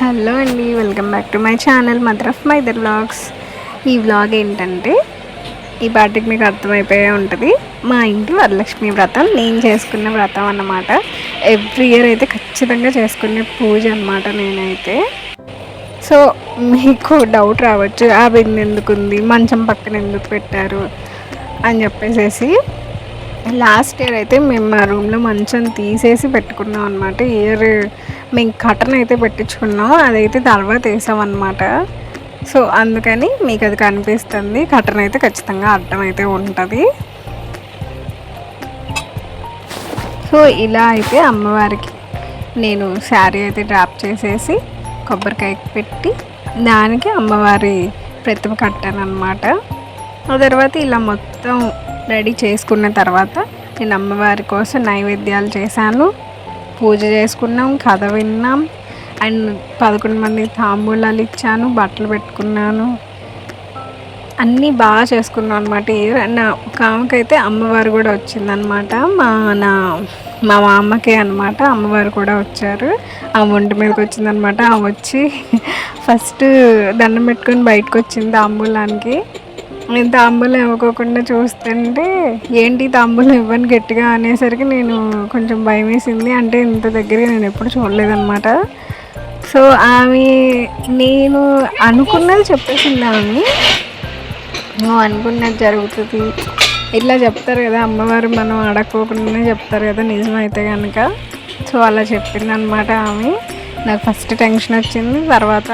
Hello అండి, welcome back to my channel mother of మైదర్ vlogs. ఈ వ్లాగ్ ఏంటంటే ఈ పాటికి మీకు అర్థమైపోయే ఉంటుంది. మా ఇంటి వరలక్ష్మి వ్రతం నేను చేసుకున్న వ్రతం అన్నమాట. ఎవ్రీ ఇయర్ అయితే ఖచ్చితంగా చేసుకునే పూజ అన్నమాట నేనైతే. సో మీకు డౌట్ రావచ్చు, ఆ బిందె ఎందుకు ఉంది, మంచం పక్కన ఎందుకు పెట్టారు అని చెప్పేసి. లాస్ట్ ఇయర్ అయితే మేము మా రూమ్లో మంచం తీసేసి పెట్టుకున్నాం అనమాట. ఇయర్ మేము కటన్ అయితే పెట్టించుకున్నాం, అదైతే తర్వాత వేసామన్నమాట. సో అందుకని మీకు అది కనిపిస్తుంది. కటన్ అయితే ఖచ్చితంగా అడ్డం అయితే ఉంటుంది. సో ఇలా అయితే అమ్మవారికి నేను శారీ అయితే డ్రాప్ చేసేసి కొబ్బరికాయ పెట్టి దానికి అమ్మవారి ప్రతిమ కట్టాను అనమాట. ఆ తర్వాత ఇలా మొత్తం రెడీ చేసుకున్న తర్వాత నేను అమ్మవారి కోసం నైవేద్యాలు చేశాను, పూజ చేసుకున్నాం, కథ విన్నాం, అండ్ 11 మంది తాంబూలాలు ఇచ్చాను, బట్టలు పెట్టుకున్నాను, అన్నీ బాగా చేసుకున్నాం అనమాట. అండ్ ఒక ఆమెకైతే అమ్మవారు కూడా వచ్చిందనమాట. మా అమ్మకే అనమాట అమ్మవారు కూడా వచ్చారు. ఆ ఒంటి మీదకి వచ్చిందనమాట. ఆమె వచ్చి ఫస్ట్ దండం పెట్టుకొని బయటకు వచ్చింది తాంబూలానికి. నేను తాంబూలం ఇవ్వకోకుండా చూస్తుంటే ఏంటి తాంబూలం ఇవ్వని గట్టిగా అనేసరికి నేను కొంచెం భయం వేసింది. అంటే ఇంత దగ్గర నేను ఎప్పుడు చూడలేదన్నమాట. సో ఆమె నేను అనుకున్నది చెప్పేసింది. ఆమె నువ్వు అనుకున్నది జరుగుతుంది ఇట్లా చెప్తారు కదా అమ్మవారు, మనం అడక్కోకుండానే చెప్తారు కదా నిజమైతే కనుక. సో అలా చెప్పింది అనమాట ఆమె. నాకు ఫస్ట్ టెన్షన్ వచ్చింది, తర్వాత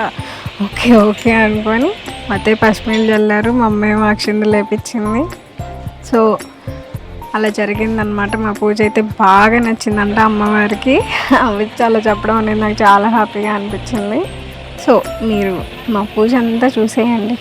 ఓకే ఓకే అనుకొని ಮತ್ತೆ పసుపునీళ్ళు చల్లారు, మా అమ్మ ఏమో అక్షింతలు లేపించింది. సో అలా జరిగిందనమాట. మా పూజ అయితే బాగా నచ్చిందంట అమ్మవారికి. అవి చాలా చెప్పడం అనేది నాకు చాలా హ్యాపీగా అనిపించింది. సో మీరు మా పూజ అంతా చూసేయండి.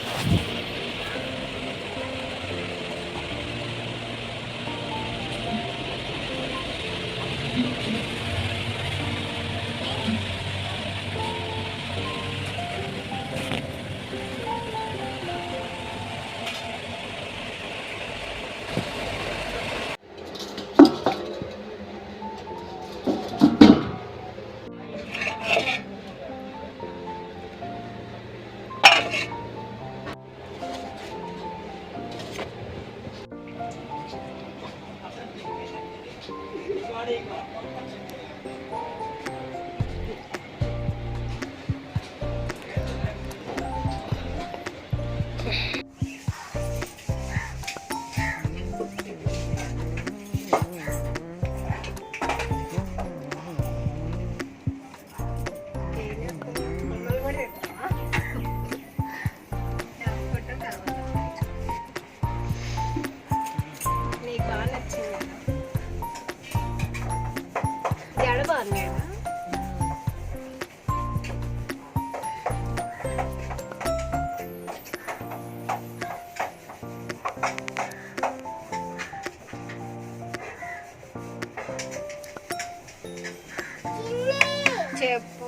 చెప్పు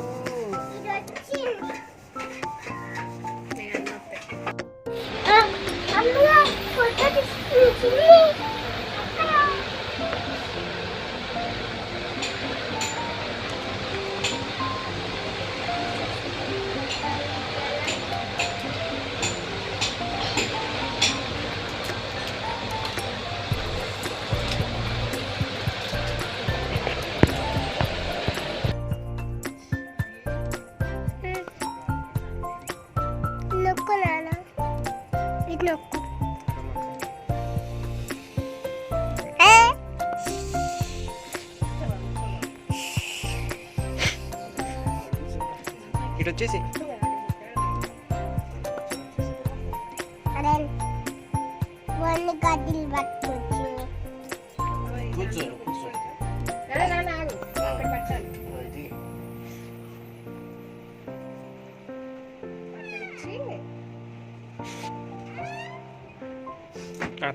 ఇటు వచ్చేసి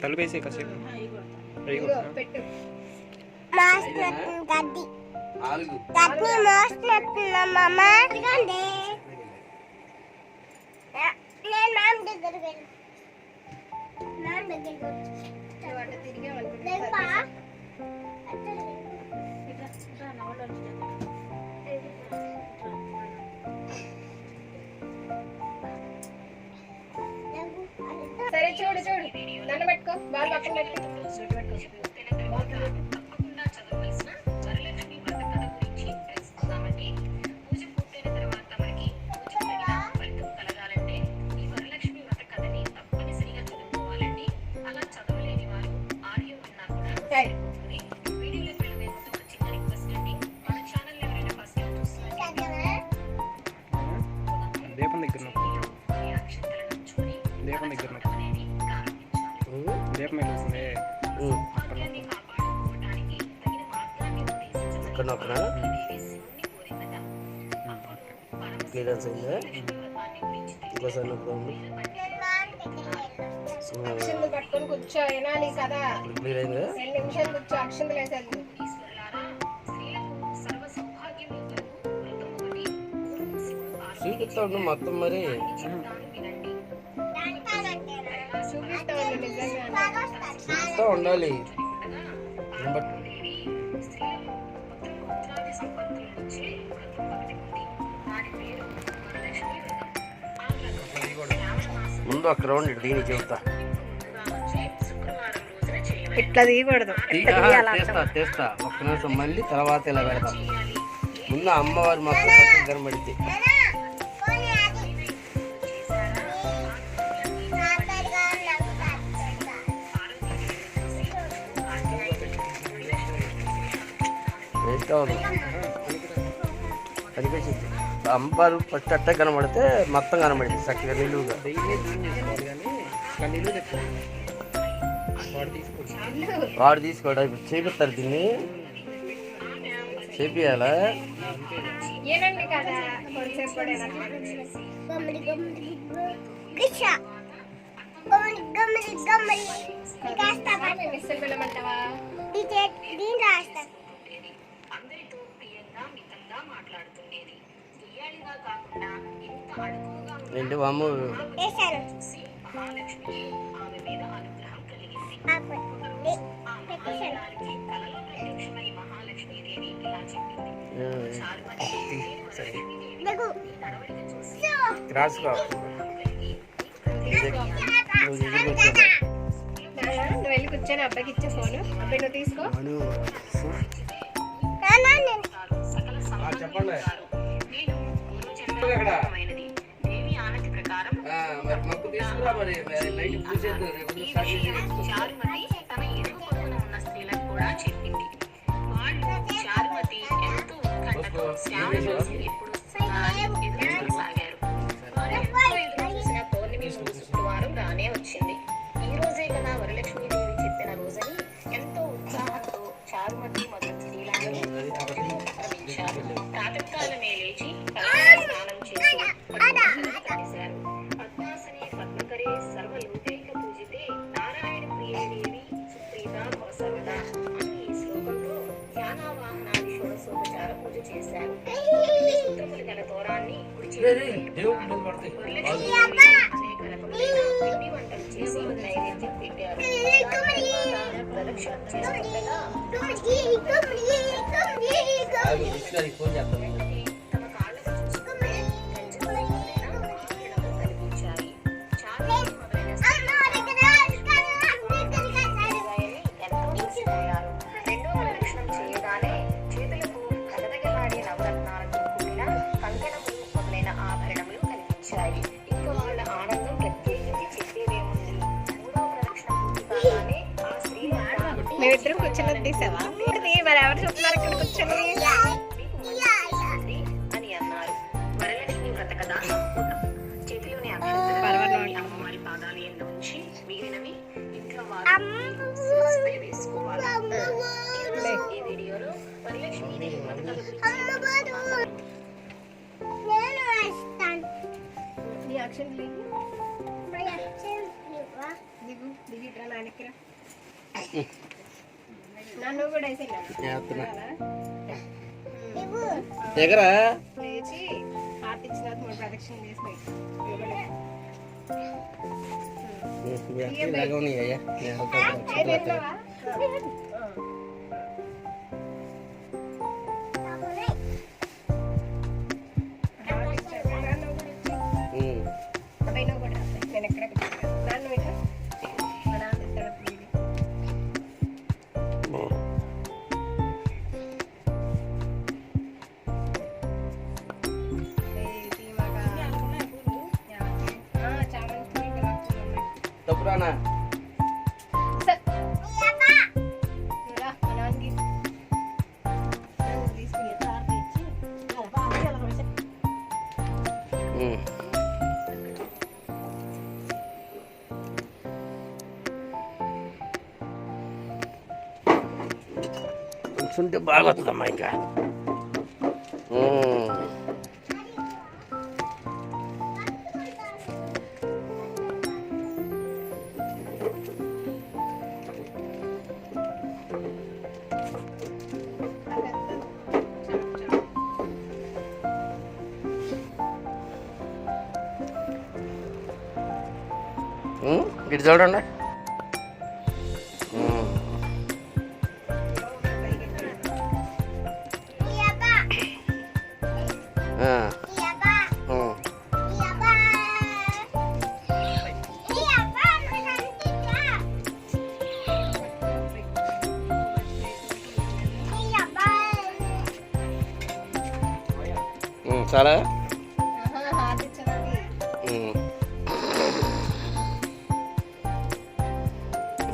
తలుపు వేసి కాసేపు దీపం దగ్గర నొక్కు. దీపం దగ్గర నొక్కు. దీపం వెలుగుతుంది. అక్కడ నొక్కు. ఇక్కడ నొక్కనా క్లియరెన్స్ అయిందా ఇంకోసారి నొక్కుదాము అక్షంతలు పట్టుకొని కూర్చో వినాలి కదా. క్లియర్ అయిందా 2 నిమిషాలు కూర్చో అక్షంతలు వేసేది. చూపిస్తా ఉండు మొత్తం మరి చూపిస్తామండి నిజంగా. చూపిస్తా ఉండాలి ముందు అక్కడ ఉండి దీన్ని చెబుతా ఇట్లా తీయకూడదు. తెస్తా ఒక్క నిమిషం మళ్ళీ తర్వాత ఇలా పెడతాం ముందు అమ్మవారి మొత్తం పక్కన కనబడితే వేస్ట్ అవ్వదు కనిపించింది అమ్మవారు ఫస్ట్ అట్ట కనబడితే మొత్తం కనబడింది చక్కగా నిలువుగా వాడు తీసుకోవడం ఇప్పుడు చేపిస్తారు దీన్ని చేపియాలా ఏనండి కదా కొంచెం మిస్సలు వెళ్ళమంటావా? ఏంటి అమ్మ రాసుకో నువ్వు వెళ్ళి కూర్చొని అబ్బాయికి ఇచ్చే ఫోను. అబ్బాయి నువ్వు తీసుకో. చెప్పండి మక్కు తీసుకురా మరి లైట్ పూసేద్దాం శుక్రవారం రానే వచ్చింది. ఈ రోజే కదా వరలక్ష్మీదేవి చెప్పిన రోజని ఎంతో ఉత్సాహంతో చారుమతి మొదలు శ్రీలాంఛనం ప్రాతకాలమే లేచి స్నానం చేసి కలిశారు. పద్మాసనే పద్మకరే సర్వలోకైక పూజితే నారాయణ ప్రియదేవి సుప్రీత సర్వదా అని ఈ శ్లోకంలో ధ్యానావాహనాది షోడశోపచార పూజ చేశారు. సూత్రములు గల తోరాన్ని అనేక రకములైన పిండి వంటలు చేసి నైవేద్యం పెట్టారు. ప్రదక్షిణం చేస్తుండగా తమ కాళ్ళకు చూసుకుంటే కనిపించాయి. చాలా మొదలైన ఎంతో మోసపోయారు. రెండో ప్రదక్షిణం చేయగానే చేతులకు కలదగలాడే నవరత్నాలతో కూడిన కంకణములు మొదలైన ఆభరణములు కనిపించాయి. ఇంకా వాళ్ళ ఆనందం ప్రత్యేకించి చెప్పేదేముంది. మూడో ప్రదక్షిణ పూర్తి కాగానే ఆ శ్రీమాత మేమిద్దరం కూర్చొని తీసావా? మరి ఎవరు చూస్తున్నారు ఇక్కడ కూర్చొని? మీకు మంచి చేస్తుంది అని అన్నారు. వరలక్ష్మి వ్రత కథ సంపూర్ణం. చేతిలోని అక్షంతలు అమ్మవారి పాదాలు ఎందు ఉంచి మిగిలినవి ఇంట్లో వారు శిరస్సుపై వేసుకోవాలి. ఈ వీడియోలో వరలక్ష్మీదేవి వ్రత కథ నీ అక్షంతలు దిగు దిగి ఇట్లా నానికి రా. నన్ను కూడా దగ్గర లేచి హార్ట్ ఇచ్చిన 3 ప్రదక్షిణలు చేసినాయి. ఇలాగే ఉన్నాయి అయ్యా అబ్బాయి నువ్వు కూడా నేను ఎక్కడ నన్ను ఇట్లా రానా ఉంటే బాగా వస్తుందమ్మా ఇంకా ఇటు చూడండి చాలా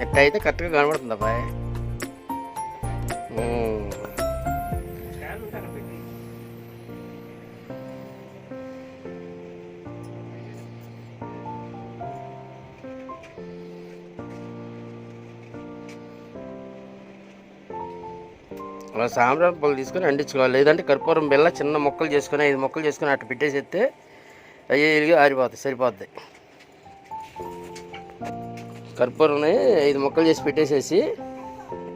ఎట్ట అయితే కరెక్ట్గా కనబడుతుంది అబ్బాయి అలా సాంబ్రాణి పళ్ళు తీసుకొని అండించుకోవాలి, లేదంటే కర్పూరం బెల్ల చిన్న ముక్కలు చేసుకొని 5 ముక్కలు చేసుకొని అట్లా పెట్టేసేస్తే అయ్యే వెలిగి ఆరిపోతాయి, సరిపోద్ది. కర్పూరంని 5 ముక్కలు చేసి పెట్టేసేసి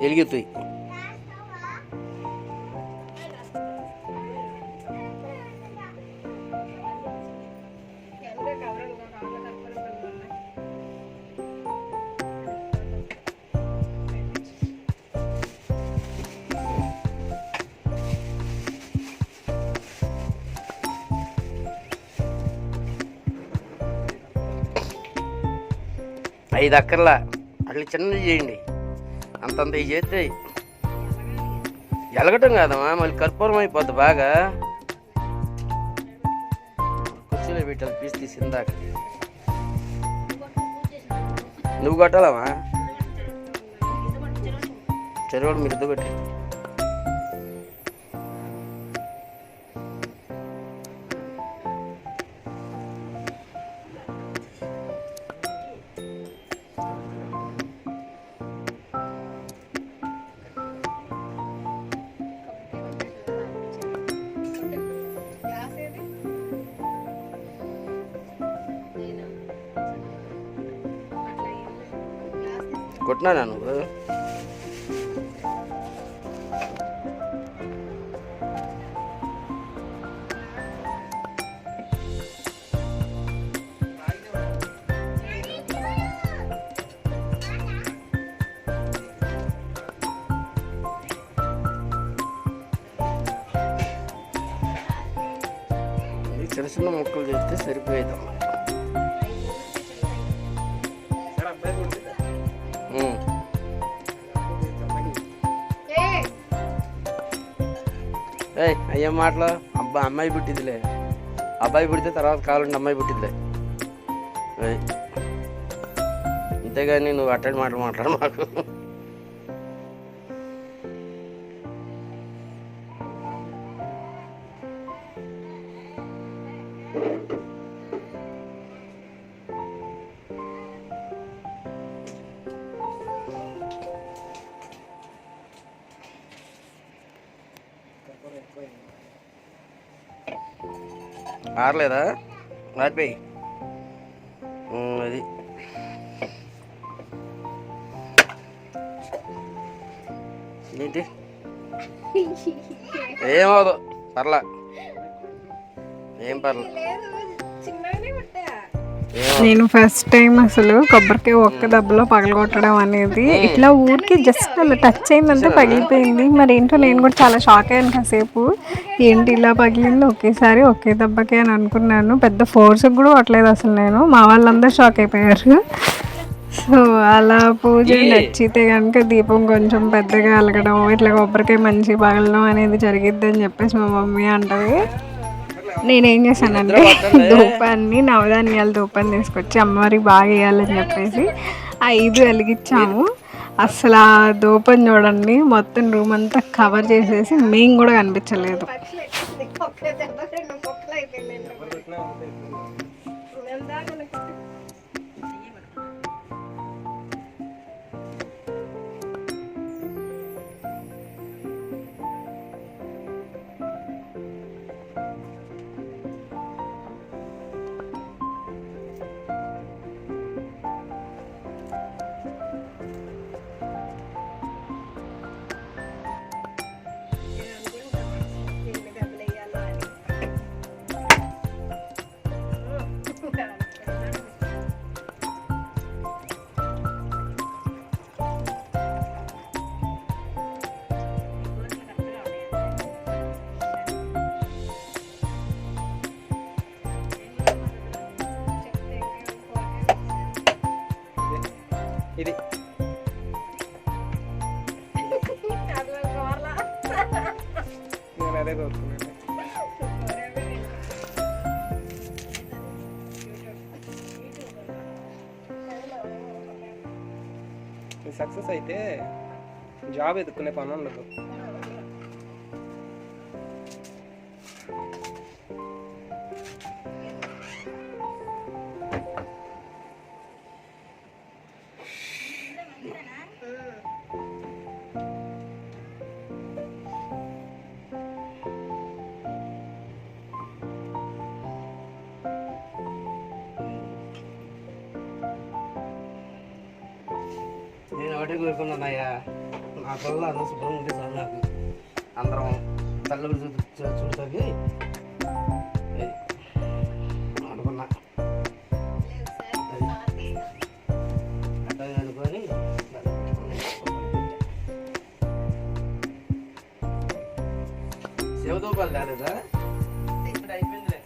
వెలుగుతాయి. ఐదు అక్కర్లా అట్లా చిన్నది చేయండి, అంతంత ఇవి చేస్తే ఎలగటం కాదమ్మా, మళ్ళీ కర్పూరం అయిపోద్ది బాగా. కుర్చీలో పెట్టాలి పీస్ తీసి ఇందాక నువ్వు కొట్టాలమ్మా, చెరువుడు మీరు ఇద్దరు కొట్టి. కొట్టినా నువ్వు చిన్న చిన్న ముక్కలు చేస్తే సరిపోయేదమ్మా. అయ్యే మాటలు అబ్బా అమ్మాయి పుట్టిందిలే, అబ్బాయి పుడితే తర్వాత కావాలంటే అమ్మాయి పుట్టిందిలే, అంతేగాని నువ్వు అట్టడి మాటలు మాట్లాడు మాకు. ఆరలేదా ఆరిపోయి అది ఏంటి ఏమవుదు పర్లా, ఏం పర్లా. నేను ఫస్ట్ టైం అసలు కొబ్బరికాయ ఒక్క దెబ్బలో పగలగొట్టడం అనేది, ఇట్లా ఊరికి జస్ట్ అలా టచ్ అయిందంటే పగిలిపోయింది. మరి ఏంటో నేను కూడా చాలా షాక్ అయ్యాను కాసేపు, ఏంటి ఇలా పగిలింది ఒకేసారి ఒకే దెబ్బకే అని అనుకున్నాను. పెద్ద ఫోర్స్కి కూడా కొట్టలేదు అసలు నేను, మా వాళ్ళందరూ షాక్ అయిపోయారు. సో అలా పూజ నచ్చితే కనుక దీపం కొంచెం పెద్దగా వెలగడం, ఇట్లా కొబ్బరికాయ మంచి పగలడం అనేది జరిగిద్ది అని చెప్పేసి మా మమ్మీ అంటది. నేనేం చేశానంటే ధూపాన్ని నవధాన్యాల ధూపాన్ని తీసుకొచ్చి అమ్మవారికి బాగా వేయాలని చెప్పేసి 5 వెలిగించాము. అసలు ఆ ధూపం చూడండి, మొత్తం రూమ్ అంతా కవర్ చేసేసి మేము కూడా కనిపించలేదు. ఇది నేను అదే కోరుకున్నాను. సక్సెస్ అయితే జాబ్ ఎదుర్కొనే పని ఉండదు. నేను ఒకటే కోరుకున్నానయ్యా, నా పిల్లలు అందరూ శుభ్రంగా ఉంటే చాలు నాకు. అందరం తల్లి చూడతాకి అనుకున్నా. అట్లా అనుకొని శివదూపాలు రాలేదా? ఇప్పుడు అయిపోయిందిలే.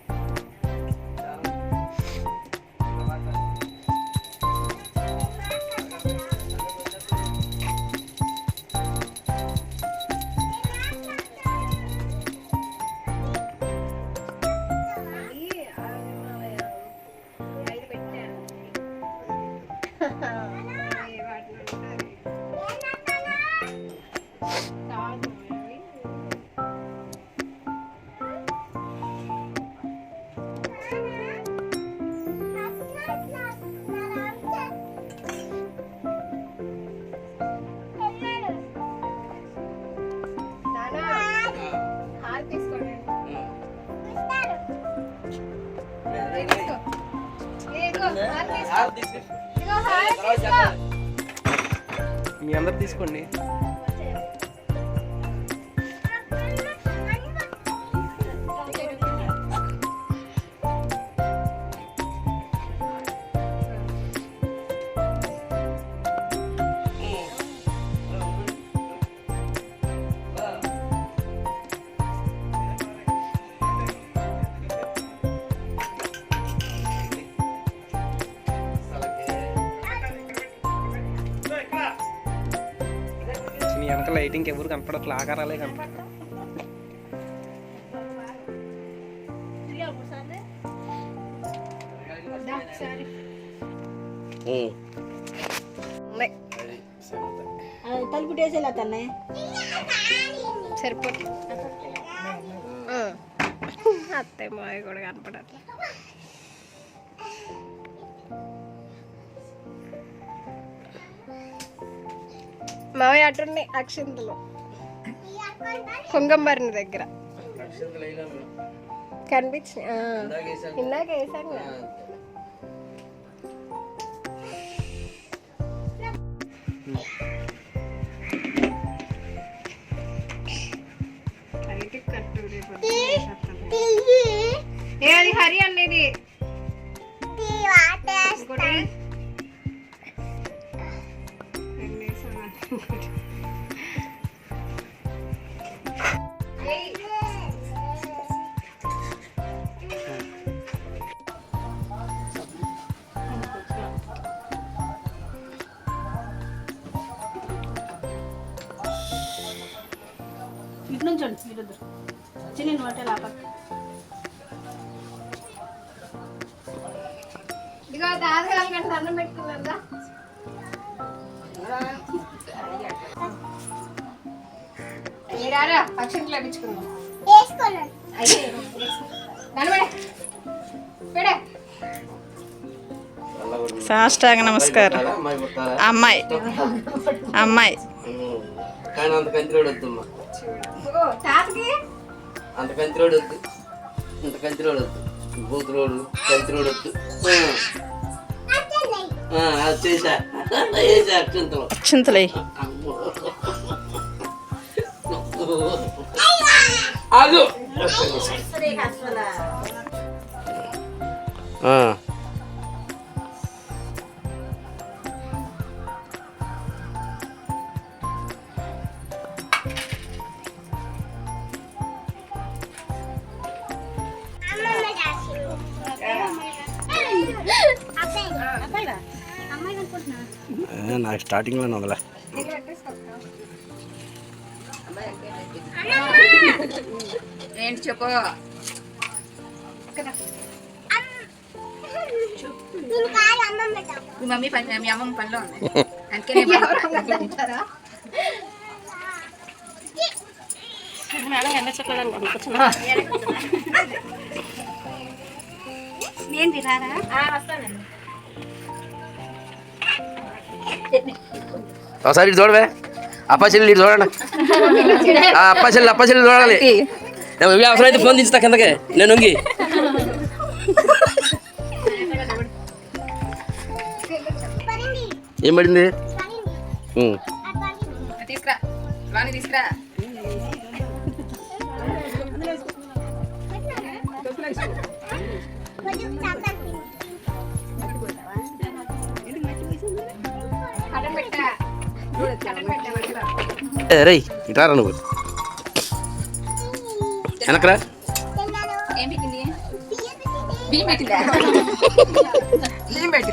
మీ అందరు తీసుకోండి. నీ వెనక లైటింగ్ ఎవరు కనపడట్లే, ఆకారాలే కనపడతాయి. తలుపుటేసేలా తన్నే సరిపోతుంది. అత్తయ్య మావి కూడా కనపడట్లే. మావయ్య అటున్నాయి అక్షింతలు కుంగంబరిని దగ్గర కనిపించినాయి. ఇందాక వేసాను. ఏది హరి అనేది ఇటు నుంచి మీరిద్దరు చిన్న హోటల్ ఆపక్క పక్షులు లభించుకున్నాం సాష్టాంగ నమస్కారం. అమ్మాయి అమ్మాయి కానీ అంత కంతిరోడు వద్దమ్మా, అంత కంతిరోడు వద్దు, అంత కంతిరోడు వద్దు, బూతురోడు కంతిరోడు వద్దు. చేసా వేసా అక్షంతలు చింతలే ఆగు. నాకు స్టార్టింగ్లోనే వదలా. ఏంటి చెప్పు. మీ మమ్మీ పని, మీ అమ్మమ్మ పనిలో ఉంది అందుకే మేడం ఎండ చెప్పడానికి అనుకుంటున్నా. నేను తినారా? వస్తానండి. ఒకసారి ఇటు చూడవే, అప్పాచెల్లి ఇటు చూడండి. అప్పాచెల్లి చూడాలి. అవసరం అయితే ఫోన్ తీస్తా కిందకే, నేను వంగి. ఏం పడింది? తీసుకురా, రాని తీసుకురా. రై ఇటారా నువ్వు వెనకరా. ఏం పెట్టింది? బియ్యం పెట్టిందా? బియ్యం పెట్టి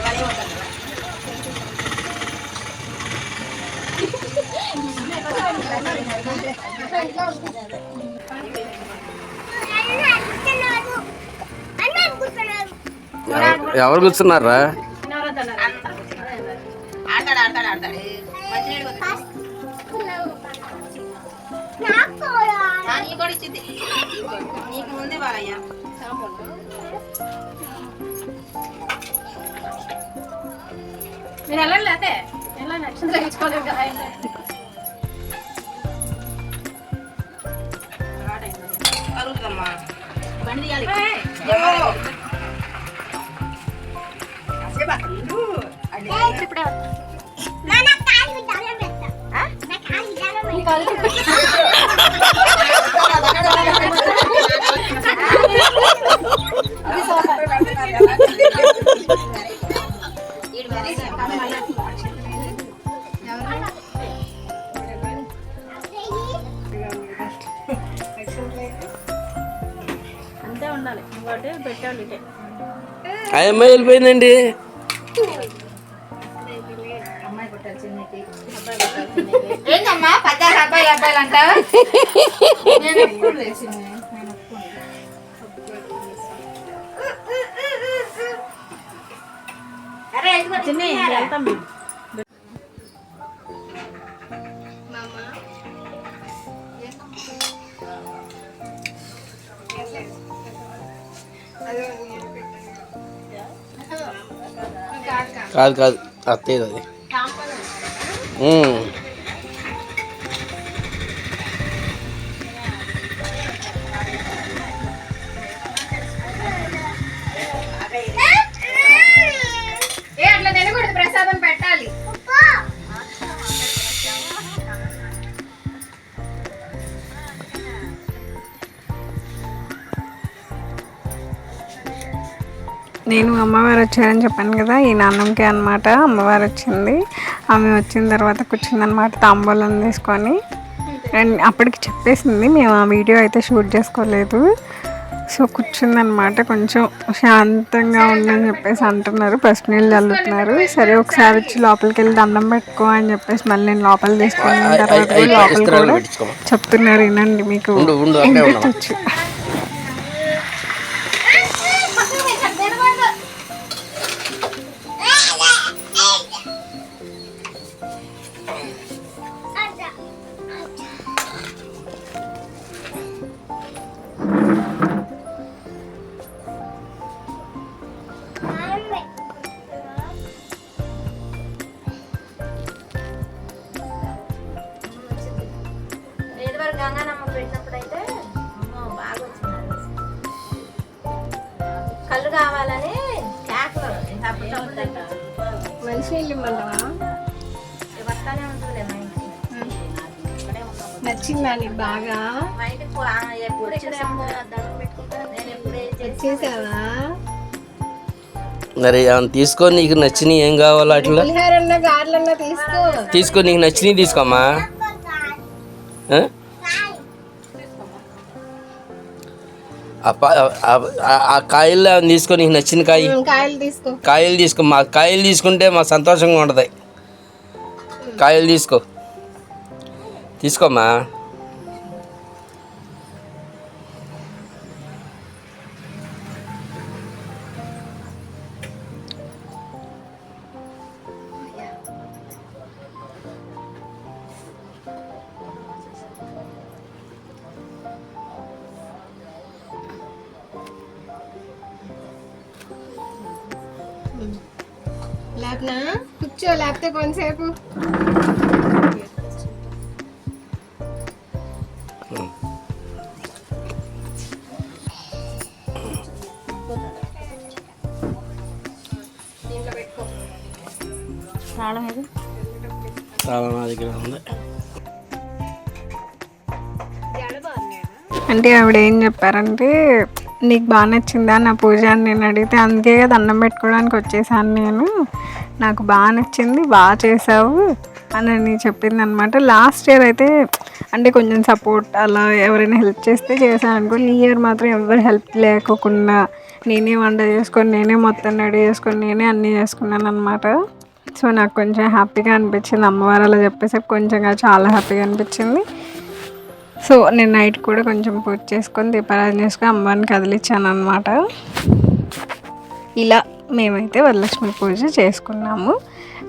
ఎవరు కూర్చున్నారా? నీకు ముందే బాగయ్యా. మీరు వెళ్ళండి, లేతే వెళ్ళండి. నక్షత్రం తగ్గించుకోలేదు కదా. అరుగుతుందమ్మా, బండి తీయాలి. అంతే ఉండాలి. ఇంకోటి పెట్టాలి. ఆ అమ్మాయి వెళ్ళిపోయిందండి. అమ్మాయి పుట్టాల్సింది, అబ్బాయి పుట్టాల్సింది. ఏంటమ్మా 16 అబ్బాయిలు అబ్బాయిలు అంట? నేను ఎప్పుడు వేసింది, నేను వెళ్తాం. కాదు కాదు అత్తేది అది. అట్లా తినకూడదు, ప్రసాదం పెట్టాలి. నేను అమ్మవారు వచ్చారని చెప్పాను కదా, ఈ నాన్నంకి అనమాట అమ్మవారు వచ్చింది. ఆమె వచ్చిన తర్వాత కూర్చుందనమాట తాంబూలం తీసుకొని. అండ్ అప్పటికి చెప్పేసింది, మేము ఆ వీడియో అయితే షూట్ చేసుకోలేదు. సో కూర్చుందనమాట, కొంచెం శాంతంగా ఉందని చెప్పేసి అంటున్నారు. పసుపు నీళ్ళు చల్లుతున్నారు. సరే ఒకసారి వచ్చి లోపలికి వెళ్ళి దండం పెట్టుకో అని చెప్పేసి మళ్ళీ నేను లోపల తీసుకున్న తర్వాత లోపల కూడా చెప్తున్నారు, వినండి మీకు వినిపించవచ్చు. మంచి నీళ్ళు ఇమ్మంటావా? వస్తానే ఉంటుంది మా ఇంటికి. నచ్చిందా నీకు బాగా? మా ఇంటికి ఎప్పుడు వచ్చేసాము దండం పెట్టుకుంటా. నేను ఎప్పుడే వచ్చేసావా? మరి ఏమైనా తీసుకో, నీకు నచ్చినవి ఏం కావాలో అట్లా పులిహోరన్నా గారెలన్నా తీసుకో. తీసుకో, నీకు నచ్చినవి తీసుకోమ్మా. ఆ? ఆ కాయల్లో తీసుకో, నీకు నచ్చిన కాయలు తీసుకో. కాయలు తీసుకో. మా కాయలు తీసుకుంటే మా సంతోషంగా ఉంటుంది. కాయలు తీసుకోమ్మా. లేకనా కూర్చో, లేకపోతే కొంతసేపు చాలా నా దగ్గర ఉంది. అంటే ఆవిడ ఏం చెప్పారంటే, నీకు బాగా నచ్చిందా నా పూజ అని నేను అడిగితే, అందుకే కదా అన్నం పెట్టుకోవడానికి వచ్చేసాను నేను, నాకు బాగా నచ్చింది, బాగా చేసావు అని చెప్పింది అనమాట. లాస్ట్ ఇయర్ అయితే అంటే కొంచెం సపోర్ట్ అలా ఎవరైనా హెల్ప్ చేస్తే చేశాను అనుకో. ఈ ఇయర్ మాత్రం ఎవరు హెల్ప్ లేకోకుండా నేనే వంట చేసుకొని, నేనే మొత్తం రెడీ చేసుకొని, నేనే అన్నీ చేసుకున్నాను అనమాట. సో నాకు కొంచెం హ్యాపీగా అనిపించింది. అమ్మవారు అలా చెప్పేసి కొంచెంగా చాలా హ్యాపీగా అనిపించింది. సో నేను నైట్ కూడా కొంచెం పూజ చేసుకొని దీపారాధన చేసుకొని అమ్మవారిని కదిలిచ్చాను అనమాట. ఇలా మేమైతే వరలక్ష్మి పూజ చేసుకున్నాము.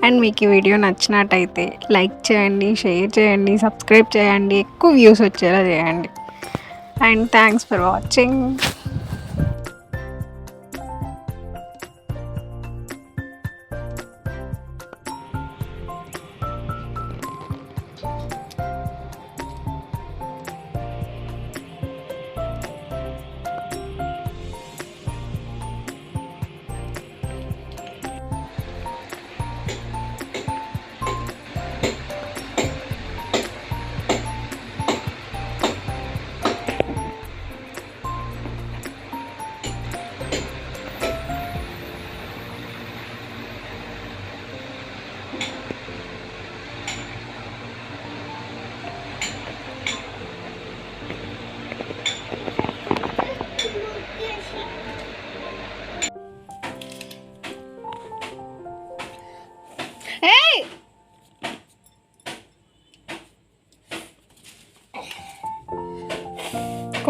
అండ్ మీకు ఈ వీడియో నచ్చినట్టయితే లైక్ చేయండి, షేర్ చేయండి, సబ్స్క్రైబ్ చేయండి, ఎక్కువ వ్యూస్ వచ్చేలా చేయండి. And thanks for watching.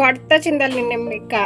కొడతా చిందలు నిన్న ఇంకా